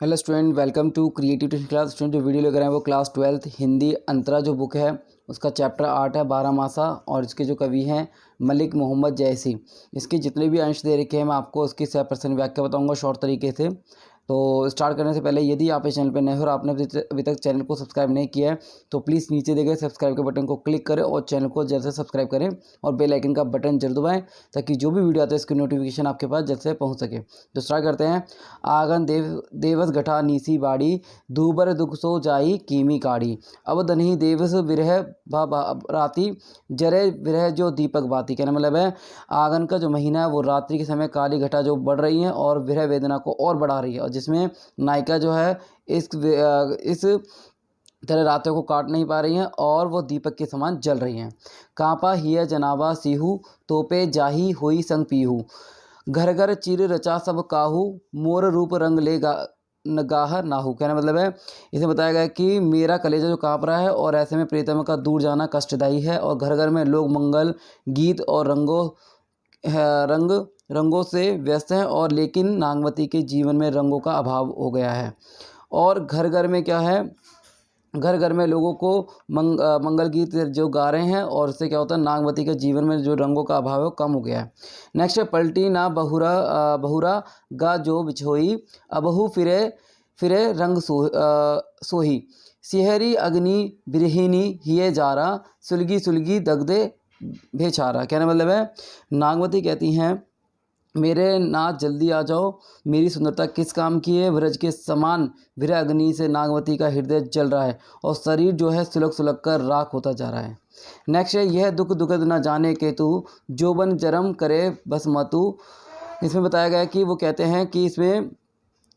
Hello student, welcome to creative tuition class. Student जो video लेकर आए हैं वो क्लास 12th हिंदी अंतरा जो बुक है उसका चैप्टर 8 है बारामासा, और इसके जो कवि हैं मलिक मोहम्मद जैसी। इसके जितने भी अंश दे रखे हैं मैं आपको उसकी 100% व्याख्या बताऊंगा शॉर्ट तरीके से। तो स्टार्ट करने से पहले यदि आप इस चैनल पर नए हो और आपने अभी तक चैनल को सब्सक्राइब नहीं किया है तो प्लीज़ नीचे दिए गए सब्सक्राइब के बटन को क्लिक करें और चैनल को जल्द से सब्सक्राइब करें और बेल आइकन का बटन जरूर दबाएं ताकि जो भी वीडियो आता है इसकी नोटिफिकेशन आपके पास जल्द से पहुंच सके। तो स्टार्ट करते हैं। आंगन देवस गठा नीसी बाड़ी, दूबर दुख सो जाई कीमी काड़ी। अब दनही देवस विरह राती, जरे विरह जो दीपक बाती। कहना मतलब है आंगन का जो महीना है वो रात्रि के समय काली घटा जो बढ़ रही है और विरह वेदना को और बढ़ा रही है, और जिसमें नायिका जो है इस तरह रातों को काट नहीं पा रही हैं और वो दीपक के समान जल रही हैं। कांपा हिय जनाबा सीहू, तोपे जाही हुई संग पीहू। घर घर चिर रचा सब काहू, मोर रूप रंग ले नगाह नाहू। कहना मतलब है इसे बताया गया कि मेरा कलेजा जो काँप रहा है और ऐसे में प्रीतम का दूर जाना कष्टदायी है, और घर घर में लोग मंगल गीत और रंगों से व्यस्त हैं, और लेकिन नागवती के जीवन में रंगों का अभाव हो गया है। और घर घर में क्या है, घर घर में लोगों को मंगल गीत जो गा रहे हैं, और उससे क्या होता है नागवती के जीवन में जो रंगों का अभाव है वो कम हो गया है। नेक्स्ट है पलटी ना बहुरा गा जो बिछोई, अबहु फिरे फिरे रंग सोही। सिहरी अग्नि बिरहिनी हिये जारा, सुलगी सुलगी दगदे भेछारा। कहने मतलब है नागवती कहती हैं मेरे नाथ जल्दी आ जाओ, मेरी सुंदरता किस काम की है। व्रज के समान विरह अग्नि से नागवती का हृदय जल रहा है और शरीर जो है सुलग सुलग कर राख होता जा रहा है। नेक्स्ट है यह दुख दुखद न जाने के तू, जोबन जरम करे बस मतु। इसमें बताया गया है कि वो कहते हैं कि इसमें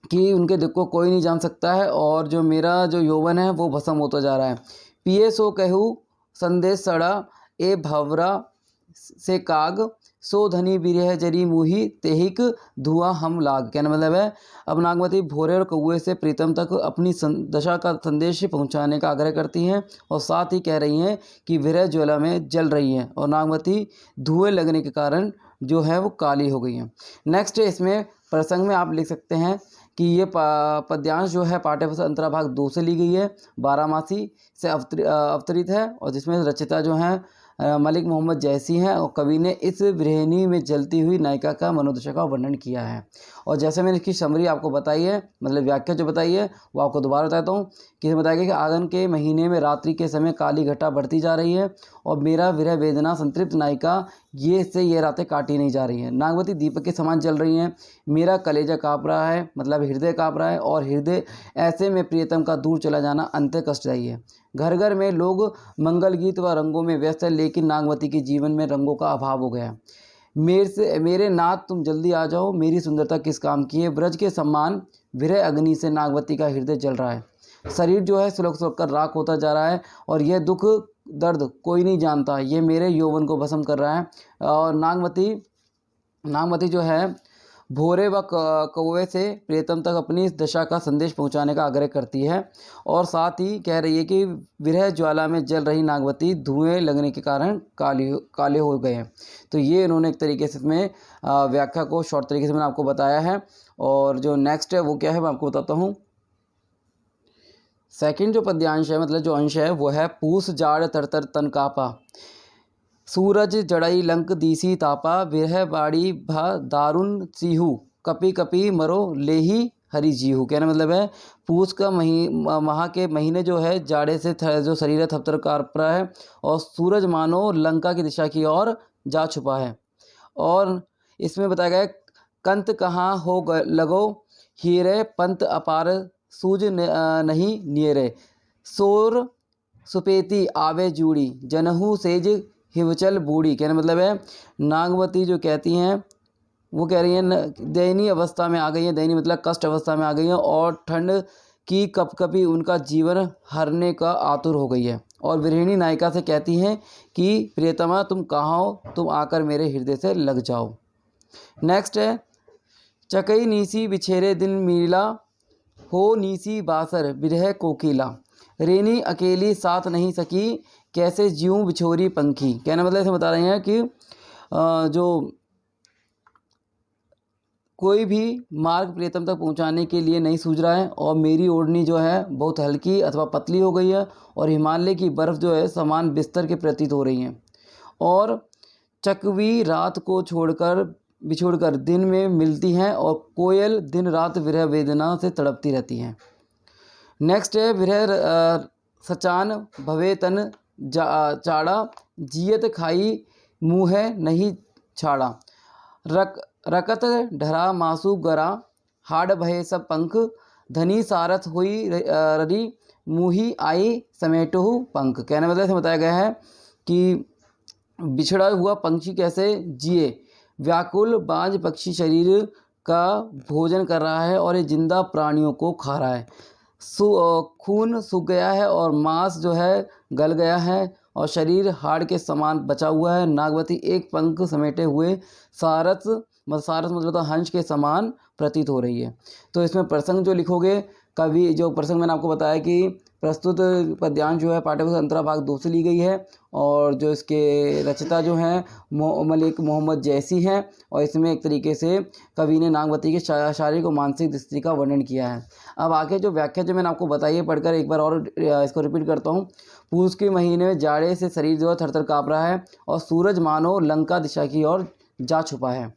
कि उनके दुख को कोई नहीं जान सकता है, और जो मेरा जो यौवन है वो भस्म होता जा रहा है। पिए सो कहू संदेश सड़ा, ए भवरा से काग, सो धनी बिरह जरी मुही तेहिक धुआं हम लाग। कहना मतलब है अब नागवती भोरे और कौए से प्रीतम तक अपनी दशा का संदेश पहुंचाने का आग्रह करती हैं, और साथ ही कह रही हैं कि विरह ज्वाला में जल रही हैं और नागवती धुएं लगने के कारण जो है वो काली हो गई हैं। नेक्स्ट इसमें प्रसंग में आप लिख सकते हैं कि ये पद्यांश जो है पाठ्यपुस्तक अंतरा भाग 2 से ली गई है, बारामासी से अवतरित है, और जिसमें रचिता जो है मलिक मोहम्मद जैसी हैं, और कवि ने इस गृहिणी में जलती हुई नायिका का मनोदशा का वर्णन किया है। और जैसे मैंने इसकी समरी आपको बताई है, मतलब व्याख्या जो बताई है वो आपको दोबारा बताता हूँ कि बताया गया कि आंगन के महीने में रात्रि के समय काली घटा बढ़ती जा रही है और मेरा विरह वेदना संतृप्त नायिका ये रातें काटी नहीं जा रही हैं। नागवती दीपक के समान जल रही हैं, मेरा कलेजा काँप रहा है, मतलब हृदय काँप रहा है, और हृदय ऐसे में प्रियतम का दूर चला जाना अंत कष्टदायी है। घर घर में लोग मंगल गीत व रंगों में व्यस्त है, लेकिन नागवती के जीवन में रंगों का अभाव हो गया है। मेरे नाथ तुम जल्दी आ जाओ, मेरी सुंदरता किस काम की है। ब्रज के सम्मान विरह अग्नि से नागवती का हृदय जल रहा है, शरीर जो है सुलग सुलग कर राख होता जा रहा है, और यह दुख दर्द कोई नहीं जानता, ये मेरे यौवन को भस्म कर रहा है। और नागवती जो है भोरे व कौवे से प्रियतम तक अपनी इस दशा का संदेश पहुंचाने का आग्रह करती है, और साथ ही कह रही है कि विरह ज्वाला में जल रही नागवती धुएं लगने के कारण काले हो गए हैं। तो ये इन्होंने एक तरीके से इसमें व्याख्या को शॉर्ट तरीके से मैंने आपको बताया है। और जो नेक्स्ट है वो क्या है मैं आपको बताता हूँ। सेकंड जो पद्यांश है, मतलब जो अंश है वो है पूस जाड़ तरतर तन कापा, सूरज जड़ई लंक दीसी तापा, विरह बाड़ी भा दारुण सीहू, कपी कपी मरो लेही हरि जीहू। कहना मतलब है पूस का माह के महीने जो है जाड़े से जो शरीर है थपथर काँप रहा है, और सूरज मानो लंका की दिशा की ओर जा छुपा है। और इसमें बताया गया है कंत कहाँ हो लगो हीरे, पंत अपार सूझ नहीं नियरे, सोर सुपेती आवे जूड़ी, जनहू सेज हिवचल बूढ़ी। कहने मतलब है नागवती जो कहती हैं वो कह रही हैं दयनीय अवस्था में आ गई हैं, दयनीय मतलब कष्ट अवस्था में आ गई हैं, और ठंड की कपकपी उनका जीवन हरने का आतुर हो गई है, और विरहिणी नायिका से कहती हैं कि प्रियतमा तुम कहाँ हो, तुम आकर मेरे हृदय से लग जाओ। नेक्स्ट है चकई नीसी बिछेरे दिन मीला, हो नीसी बासर विरह कोकिला, रेनी अकेली साथ नहीं सकी, कैसे ज्यूं बिछोरी पंखी। कहना मतलब ऐसे बता रहे हैं कि जो कोई भी मार्ग प्रियतम तक पहुंचाने के लिए नहीं सूझ रहा है और मेरी ओढ़नी जो है बहुत हल्की अथवा पतली हो गई है और हिमालय की बर्फ़ जो है समान बिस्तर के प्रतीत हो रही है। और चकवी रात को बिछोड़कर दिन में मिलती हैं और कोयल दिन रात विरह वेदना से तड़पती रहती हैं। नेक्स्ट है विरह सचान भवे तन चाड़ा, जियत खाई मुँह नहीं छाड़ा। रकत ढरा मासू गरा, हाड़ भये सब पंख, धनी सारथ हुई ररी, मुही आई समेटहु पंख। कहने मतलब से बताया गया है कि बिछड़ा हुआ पंछी कैसे जिए। व्याकुल बाज पक्षी शरीर का भोजन कर रहा है और ये जिंदा प्राणियों को खा रहा है। खून सूख गया है और मांस जो है गल गया है और शरीर हाड़ के समान बचा हुआ है। नागवती एक पंख समेटे हुए सारस मतलब तो हंस के समान प्रतीत हो रही है। तो इसमें प्रसंग जो लिखोगे, कवि जो प्रसंग मैंने आपको बताया कि प्रस्तुत पद्यांश जो है पाठ्यपुस्तक अंतरा भाग 2 से ली गई है और जो इसके रचयिता जो हैं मलिक मोहम्मद जैसी हैं और इसमें एक तरीके से कवि ने नागवती के शारीरिक और मानसिक स्थिति का वर्णन किया है। अब आगे जो व्याख्या जो मैंने आपको बताई है पढ़कर एक बार और इसको रिपीट करता हूँ। पूस के महीने में जाड़े से शरीर जो है थरथर काँप रहा है और सूरज मानो लंका दिशा की ओर जा छुपा है।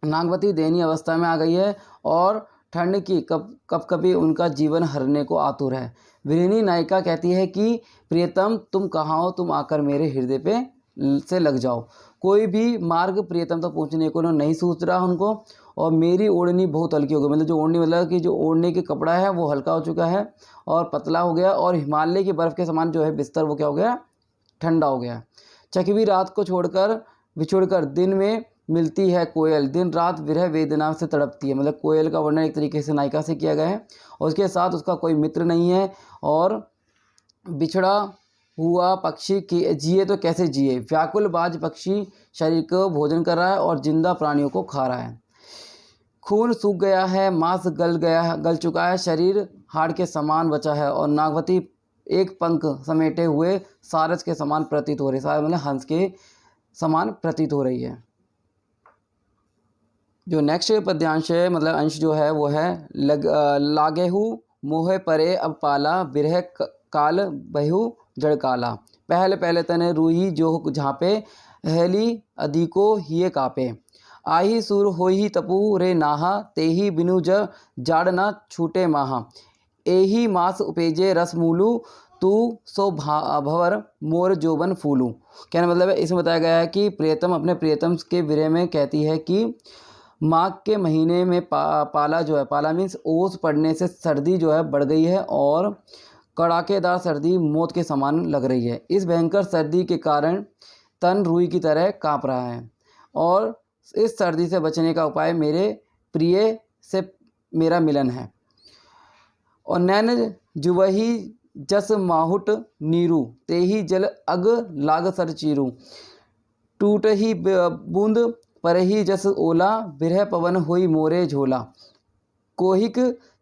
नागवती दयनीय अवस्था में आ गई है और ठंड की कभी उनका जीवन हरने को आतुर है। विरहिणी नायिका कहती है कि प्रियतम तुम कहाँ हो, तुम आकर मेरे हृदय पे से लग जाओ। कोई भी मार्ग प्रियतम तक पहुँचने को नहीं सूझ रहा उनको और मेरी ओढ़नी बहुत हल्की हो गई। मतलब जो ओढ़नी मतलब कि जो ओढ़ने के कपड़ा है वो हल्का हो चुका है और पतला हो गया और हिमालय की बर्फ़ के समान जो है बिस्तर वो क्या हो गया, ठंडा हो गया। चकवी रात को बिछोड़कर दिन में मिलती है कोयल, दिन रात विरह वेदना से तड़पती है। मतलब कोयल का वर्णन एक तरीके से नायिका से किया गया है और उसके साथ उसका कोई मित्र नहीं है और बिछड़ा हुआ पक्षी जिए तो कैसे जिए। व्याकुल बाज पक्षी शरीर को भोजन कर रहा है और जिंदा प्राणियों को खा रहा है। खून सूख गया है, मांस गल चुका है, शरीर हाड़ के समान बचा है और नागवती एक पंख समेटे हुए सारस के समान प्रतीत हो रही है। सारस मतलब हंस के समान प्रतीत हो रही है। जो नेक्स्ट पद्यांश है मतलब अंश जो है वो है लागेहु मोह परे अब पाला, बिरह काल बहु जड़ काला। पहले तने रूही जो झाँपे, हेली अधिको हिये कापे। आही सुर होही तपु रे नाहा, तेही बिनु जाड़ ना छूटे माहा। एही मास उपेजे रस मूलू, तू सो भवर मोर जोबन फूलू। कहने मतलब है इसमें बताया गया है कि प्रियतम अपने प्रियतम के विरह में कहती है कि माघ के महीने में पाला जो है, पाला मीन्स ओस पड़ने से सर्दी जो है बढ़ गई है और कड़ाकेदार सर्दी मौत के समान लग रही है। इस भयंकर सर्दी के कारण तन रुई की तरह काँप रहा है और इस सर्दी से बचने का उपाय मेरे प्रिय से मेरा मिलन है। और नैन जुवही जस माहुट नीरू, तेही जल अग लाग सर चीरू। टूट ही बूंद पर ही जस ओला, बिरह पवन हुई मोरे झोला। कोहिक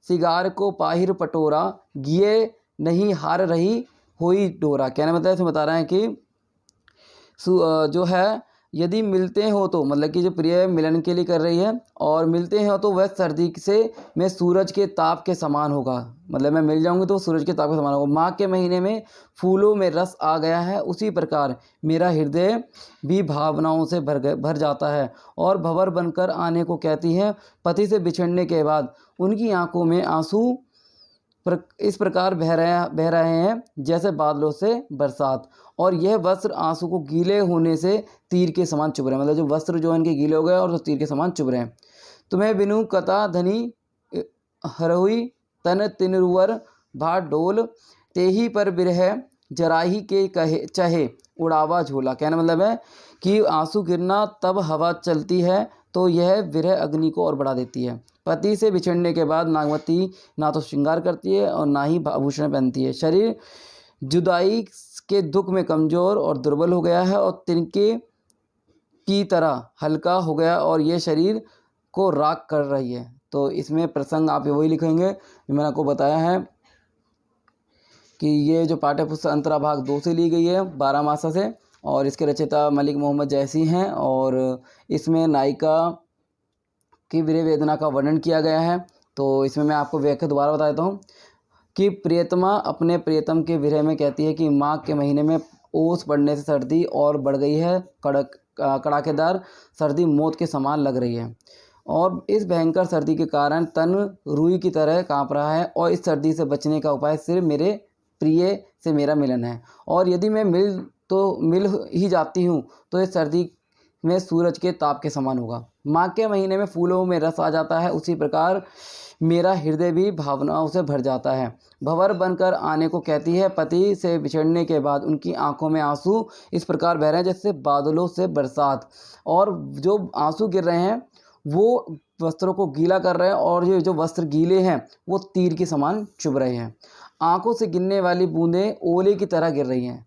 सिगार को पाहिर पटोरा, गिये नहीं हार रही हुई डोरा। कहने मतलब इसमें बता रहे हैं कि जो है यदि मिलते हो तो मतलब कि जो प्रिय मिलन के लिए कर रही है और मिलते हैं तो वह सर्दी से मैं सूरज के ताप के समान होगा। मतलब मैं मिल जाऊंगी तो सूरज के ताप के समान होगा। माघ के महीने में फूलों में रस आ गया है, उसी प्रकार मेरा हृदय भी भावनाओं से भर जाता है और भंवर बनकर आने को कहती है। पति से बिछड़ने के बाद उनकी आंखों में आंसू इस प्रकार बह रहे हैं जैसे बादलों से बरसात और यह वस्त्र आंसू को गीले होने से तीर के समान चुभ रहे हैं। मतलब जो वस्त्र जो इनके गीले हो गए और तीर के समान चुभ रहे हैं। तुम्हें बिनु कता धनी हरहुई तन तिनरुवर भा डोल, तेही पर बिरह जराही के कहे चहे उड़ावा झोला। कहना मतलब है कि आंसू गिरना तब हवा चलती है तो यह विरह अग्नि को और बढ़ा देती है। पति से बिछड़ने के बाद नागवती ना तो श्रृंगार करती है और ना ही आभूषण पहनती है। शरीर जुदाई के दुख में कमज़ोर और दुर्बल हो गया है और तिनके की तरह हल्का हो गया और यह शरीर को राख कर रही है। तो इसमें प्रसंग आप वही लिखेंगे जो मैंने आपको बताया है कि ये जो पाठ्यपुस्तक अंतरा भाग 2 से ली गई है 12 मासा से और इसके रचयिता मलिक मोहम्मद जैसी हैं और इसमें नायिका की विरह वेदना का वर्णन किया गया है। तो इसमें मैं आपको व्याख्या दोबारा बता देता हूँ कि प्रियतमा अपने प्रियतम के विरह में कहती है कि माघ के महीने में ओस पड़ने से सर्दी और बढ़ गई है, कड़ाकेदार सर्दी मौत के समान लग रही है और इस भयंकर सर्दी के कारण तन रुई की तरह कांप रहा है और इस सर्दी से बचने का उपाय सिर्फ मेरे प्रिय से मेरा मिलन है और यदि मैं मिल ही जाती हूँ तो इस सर्दी में सूरज के ताप के समान होगा। माघ के महीने में फूलों में रस आ जाता है, उसी प्रकार मेरा हृदय भी भावनाओं से भर जाता है। भंवर बनकर आने को कहती है। पति से बिछड़ने के बाद उनकी आंखों में आंसू इस प्रकार बह रहे हैं जैसे बादलों से बरसात, और जो आंसू गिर रहे हैं वो वस्त्रों को गीला कर रहे हैं और ये जो वस्त्र गीले हैं वो तीर के समान चुभ रहे हैं। आंखों से गिरने वाली बूंदें ओले की तरह गिर रही हैं।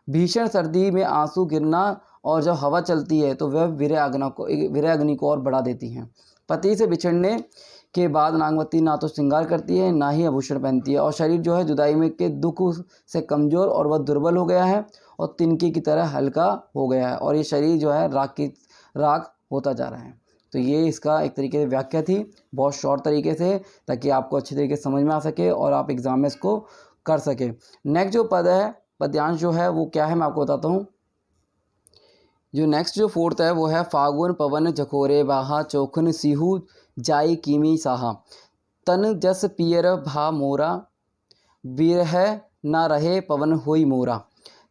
भीषण सर्दी में आंसू गिरना और जब हवा चलती है तो वह विरह अग्नि को और बढ़ा देती हैं। पति से बिछड़ने के बाद नागवती ना तो श्रृंगार करती है ना ही आभूषण पहनती है और शरीर जो है जुदाई में के दुख से कमज़ोर और वह दुर्बल हो गया है और तिनके की तरह हल्का हो गया है और ये शरीर जो है राख होता जा रहा है। तो ये इसका एक तरीके से व्याख्या थी, बहुत शॉर्ट तरीके से, ताकि आपको अच्छी तरीके से समझ में आ सके और आप एग्ज़ाम में इसको कर सके। नेक्स्ट जो पद है, पद्यांश जो है वो क्या है मैं आपको बताता हूँ। जो नेक्स्ट जो फोर्थ है वो है फागुन पवन झकोरे बाहा चोखन सिहू जाई कीमी साहा तन जस पियर भा मोरा बिरह न रहे पवन होई मोरा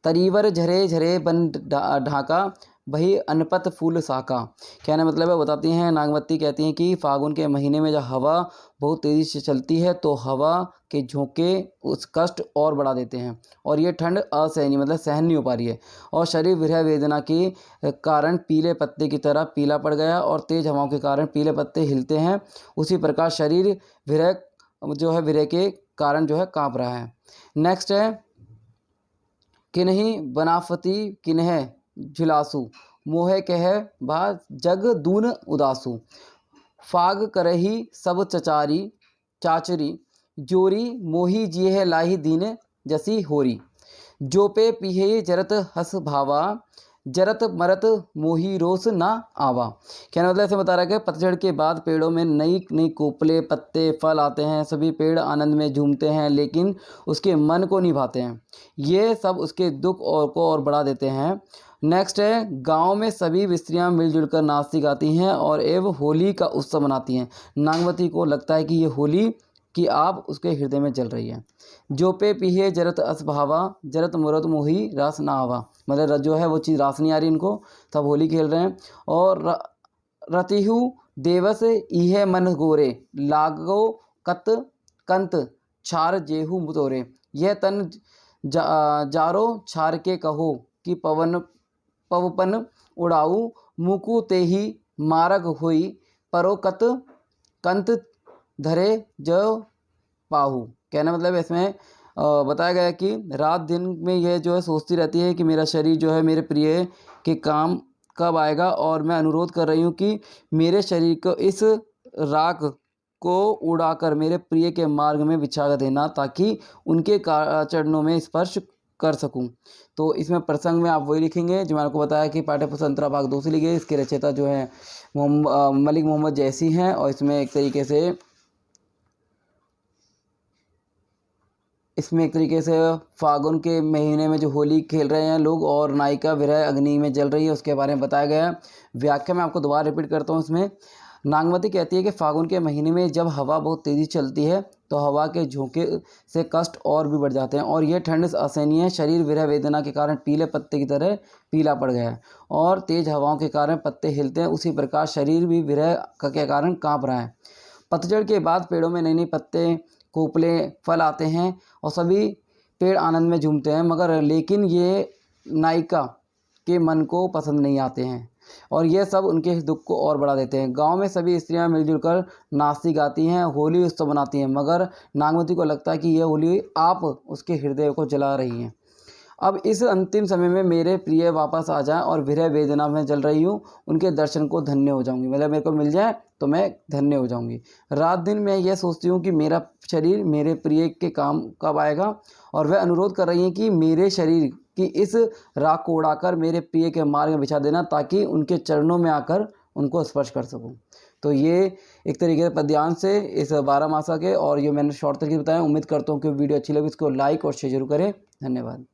तरीवर झरे झरे बन ढाका वही अनपत फूल साका। कहने मतलब है बताती हैं नागवती कहती हैं कि फागुन के महीने में जब हवा बहुत तेज़ी से चलती है तो हवा के झोंके उस कष्ट और बढ़ा देते हैं और ये ठंड असहनीय मतलब सहन नहीं हो पा रही है और शरीर विरह वेदना के कारण पीले पत्ते की तरह पीला पड़ गया और तेज हवाओं के कारण पीले पत्ते हिलते हैं, उसी प्रकार शरीर विरह के कारण जो है काँप रहा है। नेक्स्ट है किन्हीं बनाफती किन्ह झुलासू मोहे कह बा जग दून उदासू फाग करही सब चाचरी जोरी मोही जिये लाही दीन जसी होरी जो पे पीहे जरत हस भावा जरत मरत मोही रोस ना आवा। कहने मतलब ऐसे बता रहा है कि पतझड़ के बाद पेड़ों में नई नई कोपले पत्ते फल आते हैं, सभी पेड़ आनंद में झूमते हैं लेकिन उसके मन को नहीं भाते हैं, ये सब उसके दुख को और बढ़ा देते हैं। नेक्स्ट है गांव में सभी स्त्रियां मिलजुल कर नाचती गाती हैं और एवं होली का उत्सव मनाती हैं। नागवती को लगता है कि ये होली की आग उसके हृदय में जल रही है। जो पे पीहे जरत असभावा जरत मुरत मोही रास ना आवा, मतलब जो है वो चीज़ रास नहीं आ रही इनको, तब होली खेल रहे हैं। और रतिहु देवस इहे मन गोरे लागो कत कंत छार जेहू मुतोरे यह तन जारो छार के कहो कि पवपन उड़ाऊ मुकु ते ही मारग हुई परो कत कंत धरे जो पाहू। कहना मतलब इसमें बताया गया है कि रात दिन में यह जो है सोचती रहती है कि मेरा शरीर जो है मेरे प्रिय के काम कब आएगा और मैं अनुरोध कर रही हूँ कि मेरे शरीर को इस राख को उड़ाकर मेरे प्रिय के मार्ग में बिछा देना ताकि उनके चरणों में स्पर्श कर सकूं। तो इसमें प्रसंग में आप वही लिखेंगे जो मैंने आपको बताया कि पाठ्यपुस्तक अंतरा भाग 2 से लिखे। इसके रचयिता जो है मलिक मोहम्मद जैसी हैं और इसमें एक तरीके से फागुन के महीने में जो होली खेल रहे हैं लोग और नायिका विरह अग्नि में जल रही है उसके बारे में बताया गया है। व्याख्या मैं आपको दोबारा रिपीट करता हूँ। इसमें नागवती कहती है कि फागुन के महीने में जब हवा बहुत तेज़ी चलती है तो हवा के झोंके से कष्ट और भी बढ़ जाते हैं और यह ठंड असहनीय है। शरीर विरह वेदना के कारण पीले पत्ते की तरह पीला पड़ गया है और तेज हवाओं के कारण पत्ते हिलते हैं, उसी प्रकार शरीर भी विरह के कारण काँप रहा है। पतझड़ के बाद पेड़ों में नए नए पत्ते कोपले फल आते हैं और सभी पेड़ आनंद में झूमते हैं, मगर लेकिन ये नायिका के मन को पसंद नहीं आते हैं और ये सब उनके दुख को और बढ़ा देते हैं। गांव में सभी स्त्रियां मिलजुल कर नाचती गाती हैं, होली उत्सव मनाती हैं, मगर नागवती को लगता है कि यह होली आप उसके हृदय को जला रही हैं। अब इस अंतिम समय में मेरे प्रिय वापस आ जाएं और विरह वेदना में जल रही हूँ, उनके दर्शन को धन्य हो जाऊंगी, मतलब मेरे को मिल जाए तो मैं धन्य हो जाऊंगी। रात दिन मैं यह सोचती हूँ कि मेरा शरीर मेरे प्रिय के काम कब आएगा और वह अनुरोध कर रही हैं कि मेरे शरीर की इस राख को उड़ाकर मेरे प्रिय के मार्ग में बिछा देना ताकि उनके चरणों में आकर उनको स्पर्श कर सकूं। तो ये एक तरीके से पद्यांश से इस 12 मासा के, और ये मैंने शॉर्ट तरीके बताया। उम्मीद करता हूँ कि वीडियो अच्छी लगी, इसको लाइक और शेयर जरूर करें। धन्यवाद।